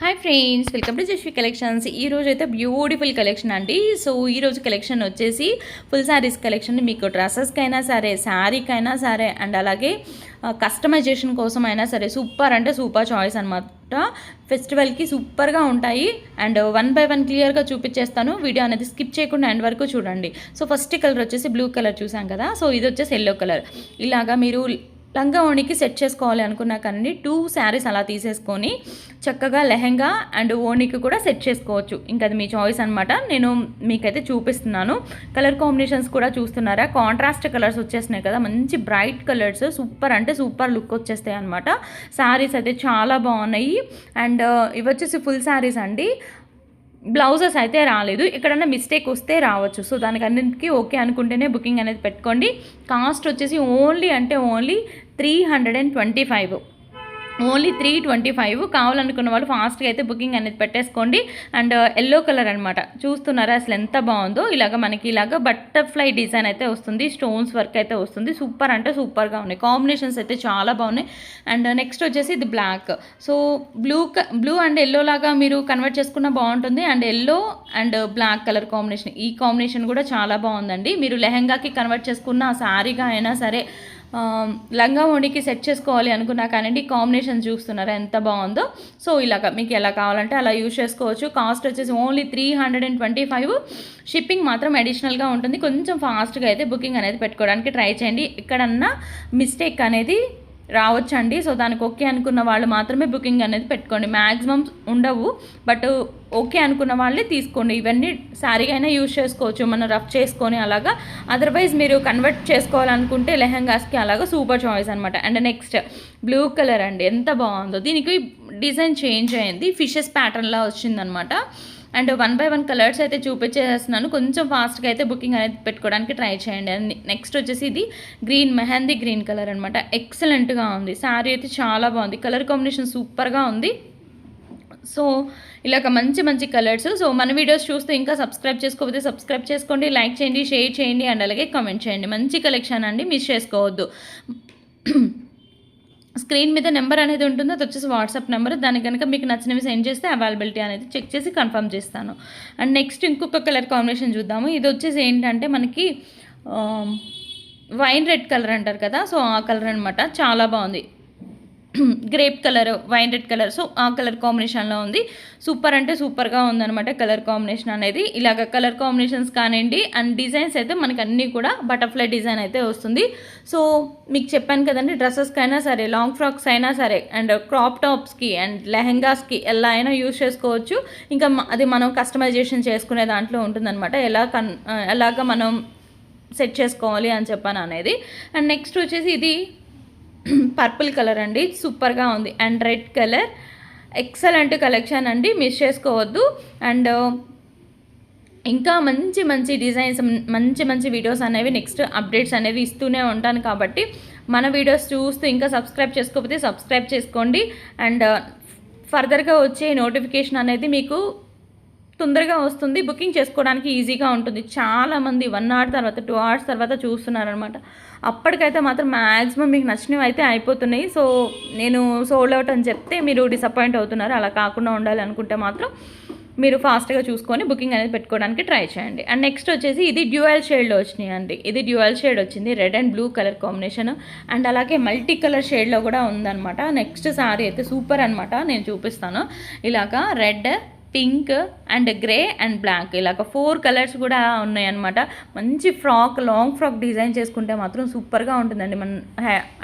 Hi friends, welcome to Jasvi collections. ఈ రోజు అయితే బ్యూటిఫుల్ కలెక్షన్ అండి. సో ఈ రోజు కలెక్షన్ వచ్చేసి ఫుల్ శారీస్ కలెక్షన్. మీకు డ్రెస్సెస్కైనా సరే, శారీకైనా సరే, అండ్ అలాగే కస్టమైజేషన్ కోసం అయినా సరే సూపర్ అంటే సూపర్ చాయిస్ అనమాట. ఫెస్టివల్కి సూపర్గా ఉంటాయి. అండ్ వన్ బై వన్ క్లియర్గా చూపించేస్తాను. వీడియో అనేది స్కిప్ చేయకుండా ఎండ్ వరకు చూడండి. సో ఫస్ట్ కలర్ వచ్చేసి బ్లూ కలర్ చూసాం కదా. సో ఇది వచ్చేసి ఎల్లో కలర్. ఇలాగా మీరు లంగా ఓణికి సెట్ చేసుకోవాలి అనుకున్నా కానీ 2 శారీస్ అలా తీసేసుకొని చక్కగా లెహెంగా అండ్ ఓణికి కూడా సెట్ చేసుకోవచ్చు. ఇంకా అది మీ చాయిస్ అనమాట. నేను మీకైతే చూపిస్తున్నాను. కలర్ కాంబినేషన్స్ కూడా చూస్తున్నారా, కాంట్రాస్ట్ కలర్స్ వచ్చేస్తున్నాయి కదా, మంచి బ్రైట్ కలర్స్. సూపర్ అంటే సూపర్ లుక్ వచ్చేస్తాయి అనమాట. శారీస్ అయితే చాలా బాగున్నాయి. అండ్ ఇవి వచ్చేసి ఫుల్ శారీస్ అండి. బ్లౌజెస్ అయితే రాలేదు, ఎక్కడన్నా మిస్టేక్ వస్తే రావచ్చు. సో దానికి అన్నింటికి ఓకే అనుకుంటేనే బుకింగ్ అనేది పెట్టుకోండి. కాస్ట్ వచ్చేసి ఓన్లీ 325, ఓన్లీ 325. కావాలనుకున్న వాళ్ళు ఫాస్ట్గా అయితే బుకింగ్ అనేది పెట్టేసుకోండి. అండ్ ఎల్లో కలర్ అనమాట. చూస్తున్నారా అసలు ఎంత బాగుందో. ఇలాగ మనకి ఇలాగ బటర్ఫ్లై డిజైన్ అయితే వస్తుంది, స్టోన్స్ వర్క్ అయితే వస్తుంది. సూపర్ అంటే సూపర్గా ఉన్నాయి. కాంబినేషన్స్ అయితే చాలా బాగున్నాయి. అండ్ నెక్స్ట్ వచ్చేసి ఇది black. So blue and yellow లాగా మీరు కన్వర్ట్ చేసుకున్న బాగుంటుంది. And yellow and black colour combination, ఈ కాంబినేషన్ కూడా చాలా బాగుందండి. మీరు లెహెంగాకి కన్వర్ట్ చేసుకున్న శారీగా అయినా సరే, లంగా ఓణికి సెట్ చేసుకోవాలి అనుకున్నా కానీ కాంబినేషన్ చూస్తున్నారా ఎంత బాగుందో. సో ఇలాగ మీకు ఎలా కావాలంటే అలా యూజ్ చేసుకోవచ్చు. కాస్ట్ వచ్చేసి ఓన్లీ 325. షిప్పింగ్ మాత్రం అడిషనల్గా ఉంటుంది. కొంచెం ఫాస్ట్గా అయితే బుకింగ్ అనేది పెట్టుకోవడానికి ట్రై చేయండి. ఎక్కడన్నా మిస్టేక్ అనేది రావచ్చండి. సో దానికి ఓకే అనుకున్న వాళ్ళు మాత్రమే బుకింగ్ అనేది పెట్టుకోండి. మ్యాక్సిమం ఉండవు, బట్ ఓకే అనుకున్న వాళ్ళే తీసుకోండి. ఇవన్నీ శారీగా అయినా యూజ్ చేసుకోవచ్చు మనం రఫ్ చేసుకొని అలాగా. అదర్వైజ్ మీరు కన్వర్ట్ చేసుకోవాలనుకుంటే లెహెంగాస్కి అలాగా సూపర్ చాయిస్ అనమాట. అండ్ నెక్స్ట్ బ్లూ కలర్ అండి, ఎంత బాగుందో. దీనికి డిజైన్ చేంజ్ అయింది, ఫిషెస్ ప్యాటర్న్లా వచ్చిందనమాట. And one by one colours అయితే చూపించేస్తున్నాను. కొంచెం ఫాస్ట్గా అయితే బుకింగ్ అనేది పెట్టుకోవడానికి ట్రై చేయండి. అండ్ నెక్స్ట్ వచ్చేసి ఇది మెహందీ గ్రీన్ కలర్ అనమాట. ఎక్సలెంట్గా ఉంది. శారీ అయితే చాలా బాగుంది. కలర్ కాంబినేషన్ సూపర్గా ఉంది. సో ఇలాగ మంచి కలర్స్. సో మన వీడియోస్ చూస్తూ ఇంకా సబ్స్క్రైబ్ చేసుకోకపోతే సబ్స్క్రైబ్ చేసుకోండి, లైక్ చేయండి, షేర్ చేయండి, అండ్ అలాగే కామెంట్ చేయండి. మంచి కలెక్షన్ అండి, మిస్ చేసుకోవద్దు. స్క్రీన్ మీద నెంబర్ అనేది ఉంటుంది, అది వచ్చేసి వాట్సాప్ నెంబర్. దానికి కనుక మీకు నచ్చినవి సెండ్ చేస్తే అవైలబిలిటీ అనేది చెక్ చేసి కన్ఫర్మ్ చేస్తాను. అండ్ నెక్స్ట్ ఇంకొక కలర్ కాంబినేషన్ చూద్దాము. ఇది వచ్చేసి ఏంటంటే మనకి వైన్ రెడ్ కలర్ అంటారు కదా, సో ఆ కలర్ అనమాట. చాలా బాగుంది. Grape colour, wine red colour, so ఆ కలర్ కాంబినేషన్లో ఉంది. సూపర్ అంటే సూపర్గా ఉందన్నమాట కలర్ కాంబినేషన్ అనేది. ఇలాగ కలర్ కాంబినేషన్స్ కానివ్వండి, అండ్ డిజైన్స్ అయితే మనకి అన్నీ కూడా బటర్ఫ్లై డిజైన్ అయితే వస్తుంది. సో మీకు చెప్పాను కదండి, డ్రెస్సెస్కి అయినా సరే, లాంగ్ ఫ్రాక్స్ అయినా సరే, అండ్ క్రాప్ టాప్స్కి అండ్ లెహెంగాస్కి ఎలా అయినా యూజ్ చేసుకోవచ్చు. ఇంకా అది మనం కస్టమైజేషన్ చేసుకునే దాంట్లో ఉంటుందన్నమాట, ఎలాగ మనం సెట్ చేసుకోవాలి అని చెప్పాను అనేది. అండ్ నెక్స్ట్ వచ్చేసి ఇది పర్పుల్ కలర్ అండి, సూపర్గా ఉంది. And red colour, excellent collection అండి, మిస్ చేసుకోవద్దు. అండ్ ఇంకా మంచి డిజైన్స్, మంచి వీడియోస్ అనేవి, నెక్స్ట్ అప్డేట్స్ అనేవి ఇస్తూనే ఉంటాను. కాబట్టి మన వీడియోస్ చూస్తూ ఇంకా సబ్స్క్రైబ్ చేసుకోకపోతే సబ్స్క్రైబ్ చేసుకోండి. అండ్ ఫర్దర్గా వచ్చే నోటిఫికేషన్ అనేది మీకు తొందరగా వస్తుంది. బుకింగ్ చేసుకోవడానికి ఈజీగా ఉంటుంది. చాలామంది 1 hour తర్వాత 2 hours తర్వాత చూస్తున్నారనమాట. అప్పటికైతే మాత్రం మ్యాక్సిమం మీకు నచ్చినవి అయితే అయిపోతున్నాయి. సో నేను సోల్డ్ అవుట్ అని చెప్తే మీరు డిసప్పాయింట్ అవుతున్నారు. అలా కాకుండా ఉండాలి అనుకుంటే మాత్రం మీరు ఫాస్ట్గా చూసుకొని బుకింగ్ అనేది పెట్టుకోవడానికి ట్రై చేయండి. అండ్ నెక్స్ట్ వచ్చేసి ఇది డ్యూయల్ షేడ్లో వచ్చినాయి అండి. ఇది డ్యూయల్ షేడ్ వచ్చింది, red and blue colour combination. And అలాగే మల్టీ కలర్ షేడ్లో కూడా ఉందన్నమాట. నెక్స్ట్ సారీ అయితే సూపర్ అనమాట, నేను చూపిస్తాను. ఇలాగా red, pink and grey and black, ఇలాగ 4 కలర్స్ కూడా ఉన్నాయన్నమాట. మంచి ఫ్రాక్, లాంగ్ ఫ్రాక్ డిజైన్ చేసుకుంటే మాత్రం సూపర్గా ఉంటుందండి.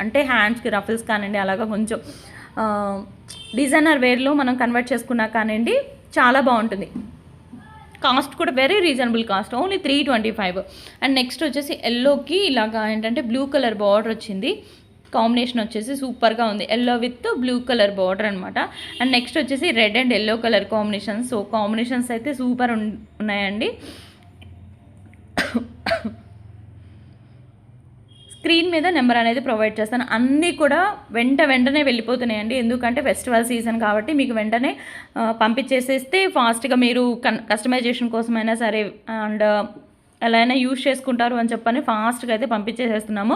అంటే హ్యాండ్స్కి రఫల్స్ కానివ్వండి, అలాగా కొంచెం డిజైనర్ వేర్లో మనం కన్వర్ట్ చేసుకున్నా కానివ్వండి, చాలా బాగుంటుంది. కాస్ట్ కూడా very reasonable cost, only 325. And next వచ్చేసి ఎల్లోకి ఇలాగా ఏంటంటే బ్లూ కలర్ బార్డర్ వచ్చింది. కాంబినేషన్ వచ్చేసి సూపర్గా ఉంది, yellow with blue colour border అనమాట. అండ్ నెక్స్ట్ వచ్చేసి red and yellow colour combination. So combinations అయితే సూపర్ ఉన్నాయండి. స్క్రీన్ మీద నెంబర్ అనేది ప్రొవైడ్ చేస్తాను. అన్నీ కూడా వెంటనే వెళ్ళిపోతున్నాయండి, ఎందుకంటే ఫెస్టివల్ సీజన్ కాబట్టి మీకు వెంటనే పంపించేసేస్తే ఫాస్ట్గా మీరు కస్టమైజేషన్ కోసమైనా సరే అండ్ ఎలా అయినా యూజ్ చేసుకుంటారు అని చెప్పని ఫాస్ట్గా అయితే పంపించేసేస్తున్నాము.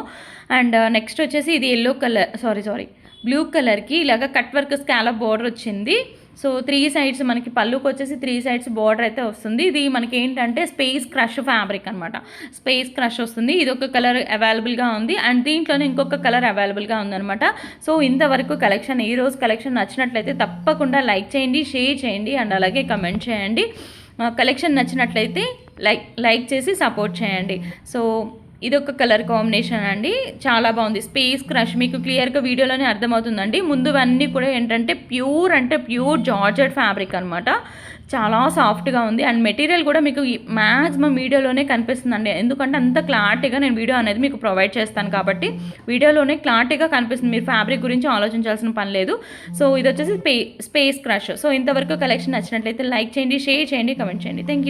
అండ్ నెక్స్ట్ వచ్చేసి ఇది ఎల్లో కలర్, సారీ బ్లూ కలర్కి ఇలాగ కట్ వర్క్ స్కాలప్ బోర్డర్ వచ్చింది. సో 3 సైడ్స్ మనకి పళ్ళుకి వచ్చేసి 3 సైడ్స్ బార్డర్ అయితే వస్తుంది. ఇది మనకి ఏంటంటే స్పేస్ క్రష్ ఫ్యాబ్రిక్ అనమాట. స్పేస్ క్రష్ వస్తుంది. ఇది ఒక కలర్ అవైలబుల్గా ఉంది అండ్ దీంట్లోనే ఇంకొక కలర్ అవైలబుల్గా ఉందనమాట. సో ఇంతవరకు కలెక్షన్, ఈరోజు కలెక్షన్ నచ్చినట్లయితే తప్పకుండా లైక్ చేయండి, షేర్ చేయండి అండ్ అలాగే కమెంట్ చేయండి. కలెక్షన్ నచ్చినట్లయితే లైక్ చేసి సపోర్ట్ చేయండి. సో ఇదొక కలర్ కాంబినేషన్ అండి, చాలా బాగుంది. స్పేస్ క్రష్ మీకు క్లియర్గా వీడియోలోనే అర్థమవుతుందండి. ముందువన్నీ కూడా ఏంటంటే ప్యూర్ జార్జెట్ ఫ్యాబ్రిక్ అనమాట. చాలా సాఫ్ట్గా ఉంది అండ్ మెటీరియల్ కూడా మీకు మ్యాక్సిమం వీడియోలోనే కనిపిస్తుందండి. ఎందుకంటే అంత క్లారిటీగా నేను వీడియో అనేది మీకు ప్రొవైడ్ చేస్తాను కాబట్టి వీడియోలోనే క్లారిటీగా కనిపిస్తుంది. మీరు ఫ్యాబ్రిక్ గురించి ఆలోచించాల్సిన పని లేదు. సో ఇది వచ్చేసి స్పేస్ క్రష్. సో ఇంతవరకు కలెక్షన్ నచ్చినట్లయితే లైక్ చేయండి, షేర్ చేయండి, కమెంట్ చేయండి. Thank you.